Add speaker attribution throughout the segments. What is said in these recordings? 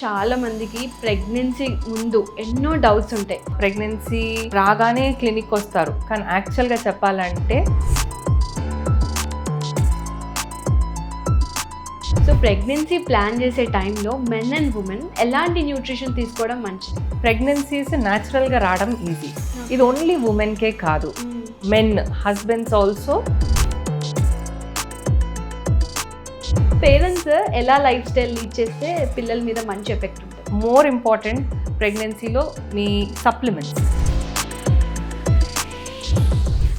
Speaker 1: చాలా మందికి ప్రెగ్నెన్సీ ముందు ఎన్నో డౌట్స్ ఉంటాయి.
Speaker 2: ప్రెగ్నెన్సీ రాగానే క్లినిక్ వస్తారు, కానీ యాక్చువల్గా చెప్పాలంటే
Speaker 1: సో ప్రెగ్నెన్సీ ప్లాన్ చేసే టైంలో మెన్ అండ్ ఉమెన్ ఎలాంటి న్యూట్రిషన్ తీసుకోవడం మంచిది?
Speaker 2: ప్రెగ్నెన్సీస్ న్యాచురల్గా రావడం ఈజీ. ఇది ఓన్లీ ఉమెన్కే కాదు, మెన్ హస్బెండ్స్ ఆల్సో.
Speaker 1: పేరెంట్స్ ఎలా లైఫ్ స్టైల్ లీడ్ చేస్తే పిల్లల మీద మంచి ఎఫెక్ట్ ఉంటుంది?
Speaker 2: మోర్ ఇంపార్టెంట్ ప్రెగ్నెన్సీలో మీ supplements.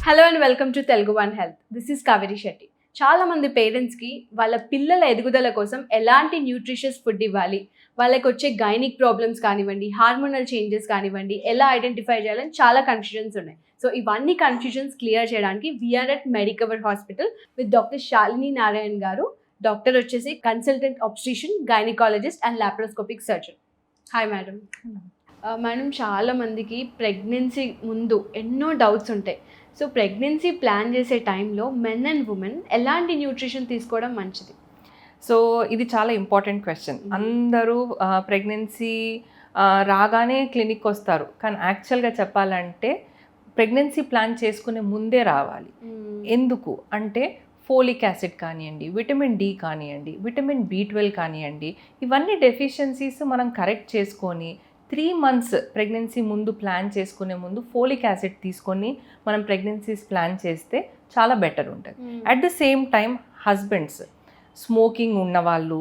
Speaker 1: Hello and welcome to Telugu one health. This is Kaveri Shetty. చాలా మంది పేరెంట్స్కి వాళ్ళ పిల్లల ఎదుగుదల కోసం ఎలాంటి న్యూట్రిషియస్ ఫుడ్ ఇవ్వాలి, వాళ్ళకి వచ్చే గైనిక్ ప్రాబ్లమ్స్ కానివ్వండి, హార్మోనల్ చేంజెస్ కానివ్వండి, ఎలా ఐడెంటిఫై చేయాలని చాలా కన్ఫ్యూజన్స్ ఉన్నాయి. సో ఇవన్నీ కన్ఫ్యూజన్స్ క్లియర్ చేయడానికి we are at Medicover hospital with doctor Shalini Narayan గారు. డాక్టర్ వచ్చేసి consultant obstetrician, gynaecologist and laparoscopic surgeon. Hi madam. Madam, చాలా మందికి ప్రెగ్నెన్సీ ముందు ఎన్నో డౌట్స్ ఉంటాయి. సో ప్రెగ్నెన్సీ ప్లాన్ చేసే టైంలో మెన్ అండ్ ఉమెన్ ఎలాంటి న్యూట్రిషన్ తీసుకోవడం మంచిది?
Speaker 2: సో ఇది చాలా ఇంపార్టెంట్ క్వశ్చన్. అందరూ ప్రెగ్నెన్సీ రాగానే క్లినిక్ వస్తారు, కానీ యాక్చువల్గా చెప్పాలంటే ప్రెగ్నెన్సీ ప్లాన్ చేసుకునే ముందే రావాలి. ఎందుకు అంటే ఫోలిక్ యాసిడ్ కానివ్వండి, విటమిన్ డి కానివ్వండి, విటమిన్ B12 కానివ్వండి, ఇవన్నీ డెఫిషియన్సీస్ మనం కరెక్ట్ చేసుకొని 3 months ప్రెగ్నెన్సీ ముందు ప్లాన్ చేసుకునే ముందు ఫోలిక్ యాసిడ్ తీసుకొని మనం ప్రెగ్నెన్సీస్ ప్లాన్ చేస్తే చాలా బెటర్ ఉంటుంది. At the same time husbands, smoking ఉన్నవాళ్ళు,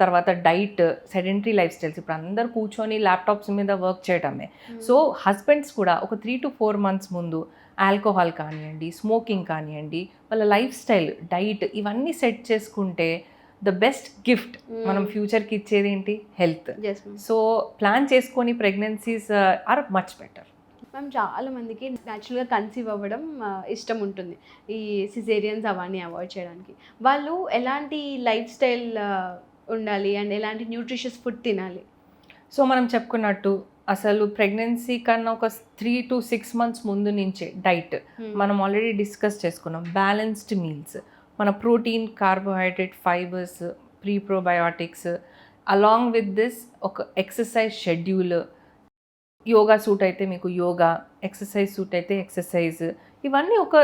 Speaker 2: తర్వాత డైట్, సెడెంటరీ లైఫ్ స్టైల్స్, ఇప్పుడు అందరు కూర్చొని ల్యాప్టాప్స్ మీద వర్క్ చేయడమే. సో హస్బెండ్స్ కూడా ఒక 3 to 4 months ముందు ఆల్కహాల్ కానివ్వండి, స్మోకింగ్ కానివ్వండి, వాళ్ళ లైఫ్ స్టైల్, డైట్ ఇవన్నీ సెట్ చేసుకుంటే ద బెస్ట్ గిఫ్ట్ మనం ఫ్యూచర్కి ఇచ్చేది ఏంటి? హెల్త్. సో ప్లాన్ చేసుకొని pregnancies are much better.
Speaker 1: Ma'am, చాలా మందికి న్యాచురల్గా కన్సీవ్ అవ్వడం ఇష్టం ఉంటుంది, ఈ సిజేరియన్స్ అవన్నీ అవాయిడ్ చేయడానికి. వాళ్ళు ఎలాంటి లైఫ్ స్టైల్ ఉండాలి అండ్ ఎలాంటి న్యూట్రిషియస్ ఫుడ్ తినాలి?
Speaker 2: సో మనం చెప్పుకున్నట్టు అసలు ప్రెగ్నెన్సీ కన్నా ఒక 3 to 6 months ముందు నుంచే డైట్ మనం ఆల్రెడీ డిస్కస్ చేసుకున్నాం. బ్యాలెన్స్డ్ మీల్స్, మన protein, carbohydrate, fibres, pre probiotics, along with this ఒక ఎక్సర్సైజ్ షెడ్యూల్. యోగా సూట్ అయితే మీకు యోగా, ఎక్సర్సైజ్ సూట్ అయితే ఎక్సర్సైజ్, ఇవన్నీ ఒక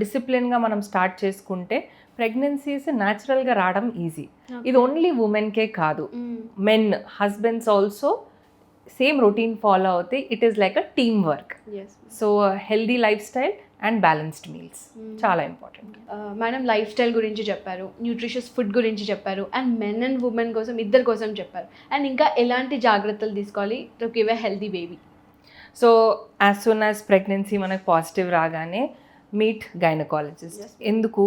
Speaker 2: డిసిప్లిన్గా మనం స్టార్ట్ చేసుకుంటే ప్రెగ్నెన్సీస్ న్యాచురల్గా రావడం ఈజీ. ఇది ఓన్లీ ఉమెన్కే కాదు, men husbands also same routine follow అవుతే it is like a team work. So healthy life style and balanced meals చాలా ఇంపార్టెంట్.
Speaker 1: మేడం, లైఫ్ స్టైల్ గురించి చెప్పారు, న్యూట్రిషియస్ ఫుడ్ గురించి చెప్పారు, అండ్ మెన్ అండ్ ఉమెన్ కోసం, ఇద్దరి కోసం చెప్పారు. అండ్ ఇంకా ఎలాంటి జాగ్రత్తలు తీసుకోవాలి to give a healthy baby?
Speaker 2: So as soon as pregnancy మనకు పాజిటివ్ రాగానే మీట్ గైనకాలజిస్ట్. ఎందుకు?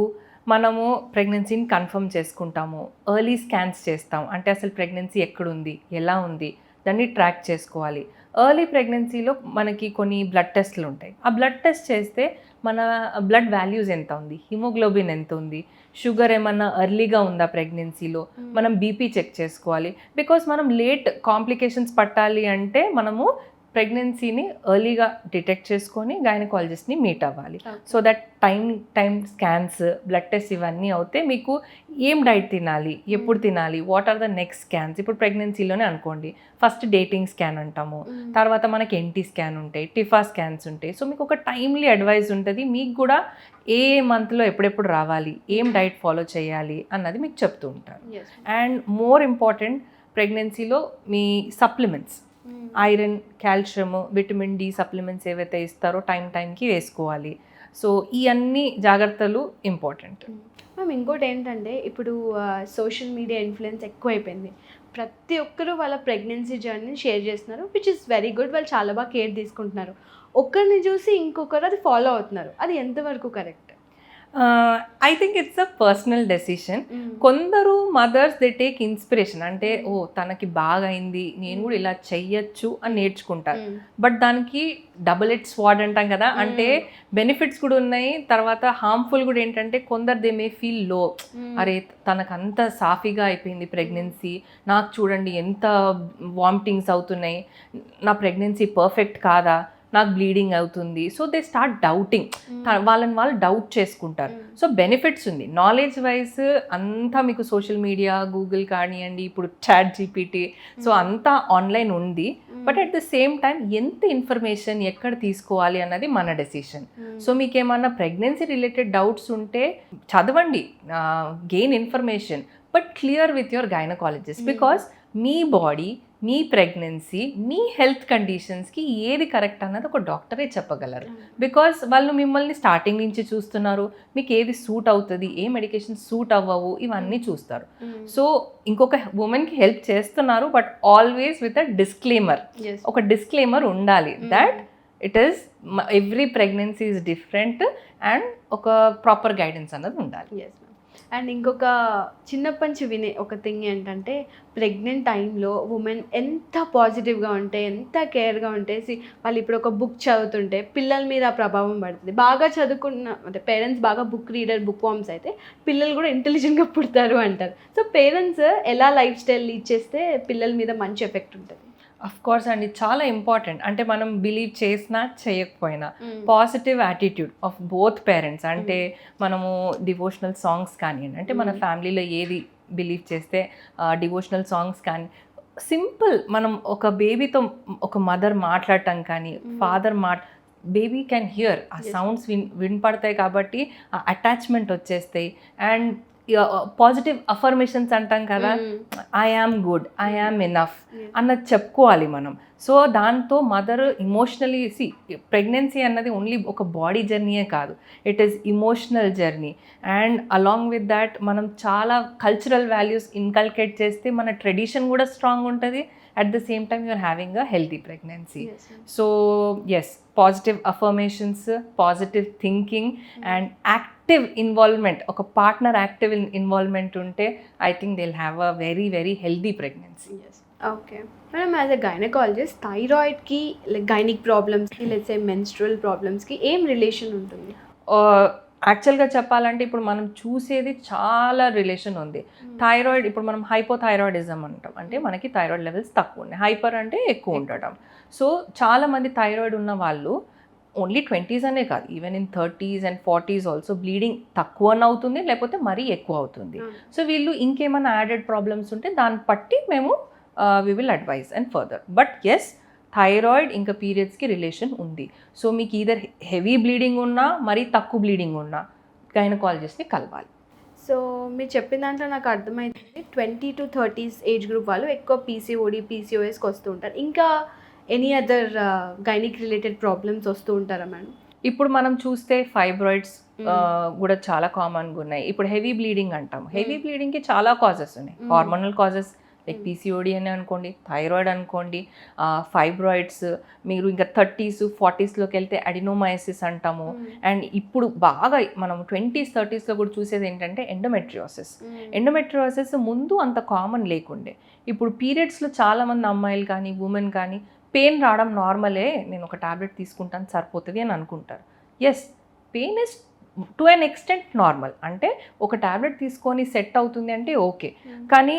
Speaker 2: మనము ప్రెగ్నెన్సీని కన్ఫర్మ్ చేసుకుంటాము, ఎర్లీ స్కాన్స్ చేస్తాం, అంటే అసలు ప్రెగ్నెన్సీ ఎక్కడుంది, ఎలా ఉంది, దాన్ని ట్రాక్ చేసుకోవాలి. ఎర్లీ ప్రెగ్నెన్సీలో మనకి కొన్ని బ్లడ్ టెస్ట్లు ఉంటాయి. ఆ బ్లడ్ టెస్ట్ చేస్తే మన బ్లడ్ వాల్యూస్ ఎంత ఉంది, హిమోగ్లోబిన్ ఎంత ఉంది, షుగర్ ఏమన్నా ఎర్లీగా ఉందా ప్రెగ్నెన్సీలో, మనం బీపీ చెక్ చేసుకోవాలి. బికాస్ మనం లేట్ కాంప్లికేషన్స్ పట్టాలి అంటే మనము ప్రెగ్నెన్సీని ఎర్లీగా డిటెక్ట్ చేసుకొని గైనకాలజిస్ట్ని మీట్ అవ్వాలి. So that time scans, blood test ఇవన్నీ అవుతే మీకు ఏం డైట్ తినాలి, ఎప్పుడు తినాలి, what are the next scans. ఇప్పుడు ప్రెగ్నెన్సీలోనే అనుకోండి, ఫస్ట్ డేటింగ్ స్కాన్ అంటాము, తర్వాత మనకి ఎన్టీ స్కాన్ ఉంటాయి, టిఫా స్కాన్స్ ఉంటాయి. సో మీకు ఒక టైమ్లీ అడ్వైస్ ఉంటుంది, మీకు కూడా ఏ మంత్లో ఎప్పుడెప్పుడు రావాలి, ఏం డైట్ ఫాలో చేయాలి అన్నది మీకు చెప్తూ ఉంటారు. అండ్ మోర్ ఇంపార్టెంట్ ప్రెగ్నెన్సీలో మీ supplements, iron, calcium, vitamin D supplements ఏవైతే ఇస్తారో టైంకి వేసుకోవాలి. సో ఈ అన్ని జాగ్రత్తలు ఇంపార్టెంట్.
Speaker 1: మ్యామ్, ఇంకోటి ఏంటంటే ఇప్పుడు సోషల్ మీడియా ఇన్ఫ్లుయెన్స్ ఎక్కువైపోయింది. ప్రతి ఒక్కరూ వాళ్ళ ప్రెగ్నెన్సీ జర్నీని షేర్ చేస్తున్నారు, విచ్ ఇస్ వెరీ గుడ్. వాళ్ళు చాలా బాగా కేర్ తీసుకుంటున్నారు. ఒకరిని చూసి ఇంకొకరు అది ఫాలో అవుతున్నారు. అది ఎంతవరకు correct?
Speaker 2: I think it's a personal decision. కొందరు మదర్స్ దే టేక్ ఇన్స్పిరేషన్, అంటే ఓ తనకి బాగా అయింది, నేను కూడా ఇలా చెయ్యొచ్చు అని నేర్చుకుంటారు. బట్ దానికి డబుల్ ఎడ్జ్ స్వార్డ్ అంటాం కదా, అంటే బెనిఫిట్స్ కూడా ఉన్నాయి, తర్వాత హార్మ్ఫుల్ కూడా. ఏంటంటే కొందరు దే మే ఫీల్ లో, అరే తనకంత సాఫీగా అయిపోయింది ప్రెగ్నెన్సీ, నాకు చూడండి ఎంత వామిటింగ్స్ అవుతున్నాయి, నా ప్రెగ్నెన్సీ పర్ఫెక్ట్ కాదా, నాకు బ్లీడింగ్ అవుతుంది. సో దే స్టార్ట్ డౌటింగ్, వాళ్ళని వాళ్ళు డౌట్ చేసుకుంటారు. సో బెనిఫిట్స్ ఉంది, నాలెడ్జ్ వైజ్ అంతా మీకు సోషల్ మీడియా, గూగుల్ కానివ్వండి, ఇప్పుడు చాట్ జీపీటీ, సో అంతా ఆన్లైన్ ఉంది. But at the same time ఎంత ఇన్ఫర్మేషన్ ఎక్కడ తీసుకోవాలి అన్నది మన డెసిషన్. సో మీకు ఏమన్నా ప్రెగ్నెన్సీ రిలేటెడ్ డౌట్స్ ఉంటే చదవండి, gain information, but clear with your gynaecologist. Because మీ బాడీ, మీ ప్రెగ్నెన్సీ, మీ హెల్త్ కండిషన్స్కి ఏది కరెక్ట్ అన్నది ఒక డాక్టరే చెప్పగలరు. బికాస్ వాళ్ళు మిమ్మల్ని స్టార్టింగ్ నుంచి చూస్తున్నారు, మీకు ఏది సూట్ అవుతుంది, ఏ మెడికేషన్ సూట్ అవ్వవు, ఇవన్నీ చూస్తారు. సో ఇంకొక ఉమెన్కి హెల్ప్ చేస్తున్నారు, but always with a disclaimer. ఒక డిస్క్లైమర్ ఉండాలి that it is every pregnancy is different and ఒక ప్రాపర్ గైడెన్స్ అన్నది ఉండాలి.
Speaker 1: అండ్ ఇంకొక చిన్నప్పటి నుంచి వినే ఒక థింగ్ ఏంటంటే, ప్రెగ్నెంట్ టైంలో ఉమెన్ ఎంత పాజిటివ్గా ఉంటే, ఎంత కేర్గా ఉంటే, వాళ్ళు ఇప్పుడు ఒక బుక్ చదువుతుంటే పిల్లల మీద ప్రభావం పడుతుంది. బాగా చదువుకున్న అంటే పేరెంట్స్ బాగా బుక్ రీడర్, బుక్ వామ్స్ అయితే పిల్లలు కూడా ఇంటెలిజెంట్గా పుడతారు అంటారు. సో పేరెంట్స్ ఎలా లైఫ్ స్టైల్ లీడ్ చేస్తే పిల్లల మీద మంచి ఎఫెక్ట్ ఉంటుంది?
Speaker 2: అఫ్ కోర్స్ అండి, చాలా ఇంపార్టెంట్. అంటే మనం బిలీవ్ చేసినా చేయకపోయినా positive attitude of both parents. అంటే మనము డివోషనల్ సాంగ్స్ కానివ్వండి, అంటే మన ఫ్యామిలీలో ఏది బిలీవ్ చేస్తే డివోషనల్ సాంగ్స్ కానీ, సింపుల్ మనం ఒక బేబీతో ఒక మదర్ మాట్లాడటం కానీ, ఫాదర్ బేబీ క్యాన్ హియర్ ఆ సౌండ్స్ వినపడతాయి కాబట్టి ఆ అటాచ్మెంట్ వచ్చేస్తాయి. అండ్ పాజిటివ్ అఫర్మేషన్స్ అంటాం కదా, I am good, I am enough అన్నది చెప్పుకోవాలి మనం. సో దాంతో మదర్ ఇమోషనలీ ప్రెగ్నెన్సీ అన్నది ఓన్లీ ఒక బాడీ జర్నీయే కాదు, it is emotional journey. And along with that మనం చాలా కల్చరల్ వాల్యూస్ ఇన్కల్కేట్ చేస్తే మన ట్రెడిషన్ కూడా స్ట్రాంగ్ ఉంటుంది. At the same time you are having a healthy pregnancy. So yes, positive affirmations, positive thinking and active involvement, ఒక partner active involvement ఉంటే I think they will have a very very healthy pregnancy.
Speaker 1: Okay madam, as a gynaecologist థైరాయిడ్కి, like gynaec ప్రాబ్లమ్స్కి, let's say menstrual ప్రాబ్లమ్స్కి ఏం relation ఉంటుంది?
Speaker 2: యాక్చువల్గా చెప్పాలంటే ఇప్పుడు మనం చూసేది చాలా రిలేషన్ ఉంది. థైరాయిడ్, ఇప్పుడు మనం హైపోథైరాయిడిజం అంటాం, అంటే మనకి థైరాయిడ్ లెవెల్స్ తక్కువ ఉన్నాయి. హైపర్ అంటే ఎక్కువ ఉండటం. సో చాలామంది థైరాయిడ్ ఉన్న వాళ్ళు ఓన్లీ 20s అనే కాదు, even in 30s and 40s also bleeding తక్కువ అవుతుంది, లేకపోతే మరీ ఎక్కువ అవుతుంది. సో వీళ్ళు ఇంకేమైనా యాడెడ్ ప్రాబ్లమ్స్ ఉంటే దాన్ని బట్టి మేము we will advise and further. But yes, thyroid ఇంకా పీరియడ్స్కి రిలేషన్ ఉంది. సో మీకు ఈదర్ హెవీ బ్లీడింగ్ ఉన్నా, మరీ తక్కువ బ్లీడింగ్ ఉన్నా గైనకాలజిస్ట్ని కలవాలి.
Speaker 1: సో మీరు చెప్పిన దాంట్లో నాకు అర్థమవుతుంది 20 to 30s ఏజ్ గ్రూప్ వాళ్ళు ఎక్కువ పీసీఓడి, పీసీఓఎస్కి వస్తూ ఉంటారు. ఇంకా any other gynaec related problems వస్తూ ఉంటారా మేడం?
Speaker 2: ఇప్పుడు మనం చూస్తే ఫైబ్రాయిడ్స్ కూడా చాలా కామన్గా ఉన్నాయి. ఇప్పుడు హెవీ బ్లీడింగ్ అంటాం, హెవీ బ్లీడింగ్కి చాలా కాజెస్ ఉన్నాయి. హార్మోనల్ కాజెస్ లైక్ పీసీఓడి అని అనుకోండి, థైరాయిడ్ అనుకోండి, ఫైబ్రాయిడ్స్. మీరు ఇంకా 30s 40sలోకి వెళ్తే అడినోమయోసిస్ అంటాము. అండ్ ఇప్పుడు బాగా మనం 20s 30sలో కూడా చూసేది ఏంటంటే ఎండోమెట్రియోసిస్. ఎండోమెట్రియోసిస్ ముందు అంత కామన్ లేకుండే. ఇప్పుడు పీరియడ్స్లో చాలామంది అమ్మాయిలు కానీ, ఉమెన్ కానీ పెయిన్ రావడం నార్మలే, నేను ఒక టాబ్లెట్ తీసుకుంటాను సరిపోతుంది అని అనుకుంటారు. Yes, pain is to an extent normal. అంటే ఒక టాబ్లెట్ తీసుకొని సెట్ అవుతుంది అంటే ఓకే, కానీ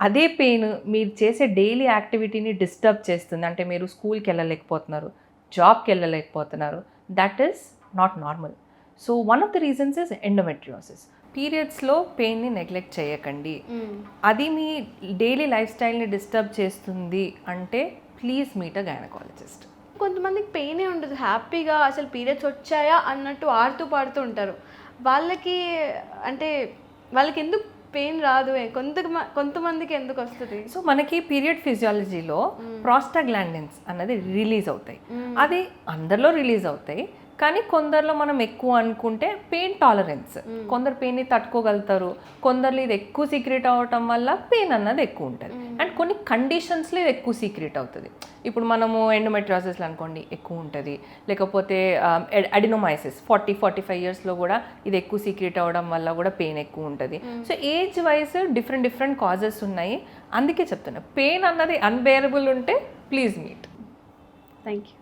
Speaker 2: అదే పెయిన్ మీరు చేసే డైలీ యాక్టివిటీని డిస్టర్బ్ చేస్తుంది. అంటే మీరు స్కూల్కి వెళ్ళలేకపోతున్నారు, జాబ్కి వెళ్ళలేకపోతున్నారు, that is not normal. So one of the reasons is endometriosis. పీరియడ్స్లో పెయిన్ని నెగ్లెక్ట్ చేయకండి. అది మీ డైలీ లైఫ్ స్టైల్ని డిస్టర్బ్ చేస్తుంది అంటే ప్లీజ్ మీట్ అ గైనకాలజిస్ట్.
Speaker 1: కొంతమందికి పెయినే ఉండదు, హ్యాపీగా అసలు పీరియడ్స్ వచ్చాయా అన్నట్టు ఆడుతూ పాడుతూ ఉంటారు. వాళ్ళకి అంటే వాళ్ళకి ఎందుకు పెయిన్ రాదు, కొంతమందికి ఎందుకు వస్తుంది?
Speaker 2: సో మనకి పీరియడ్ ఫిజియాలజీలో ప్రాస్టాగ్లాండిన్స్ అన్నది రిలీజ్ అవుతాయి. అది అందరిలో రిలీజ్ అవుతాయి, కానీ కొందరిలో మనం ఎక్కువ అనుకుంటే పెయిన్ టాలరెన్స్, కొందరు పెయిన్ని తట్టుకోగలుగుతారు, కొందరిలో ఇది ఎక్కువ సీక్రెట్ అవ్వటం వల్ల పెయిన్ అన్నది ఎక్కువ ఉంటుంది. అండ్ కొన్ని కండిషన్స్లో ఇది ఎక్కువ సీక్రెట్ అవుతుంది. ఇప్పుడు మనము ఎండోమెట్రియోసిస్లో అనుకోండి ఎక్కువ ఉంటుంది, లేకపోతే అడినోమయోసిస్ 40-45 ఇయర్స్లో కూడా ఇది ఎక్కువ సీక్రెట్ అవ్వడం వల్ల కూడా పెయిన్ ఎక్కువ ఉంటుంది. So age wise different causes ఉన్నాయి. అందుకే చెప్తున్నా, పెయిన్ అన్నది అన్బేరబుల్ ఉంటే ప్లీజ్ మీట్.
Speaker 1: Thank you.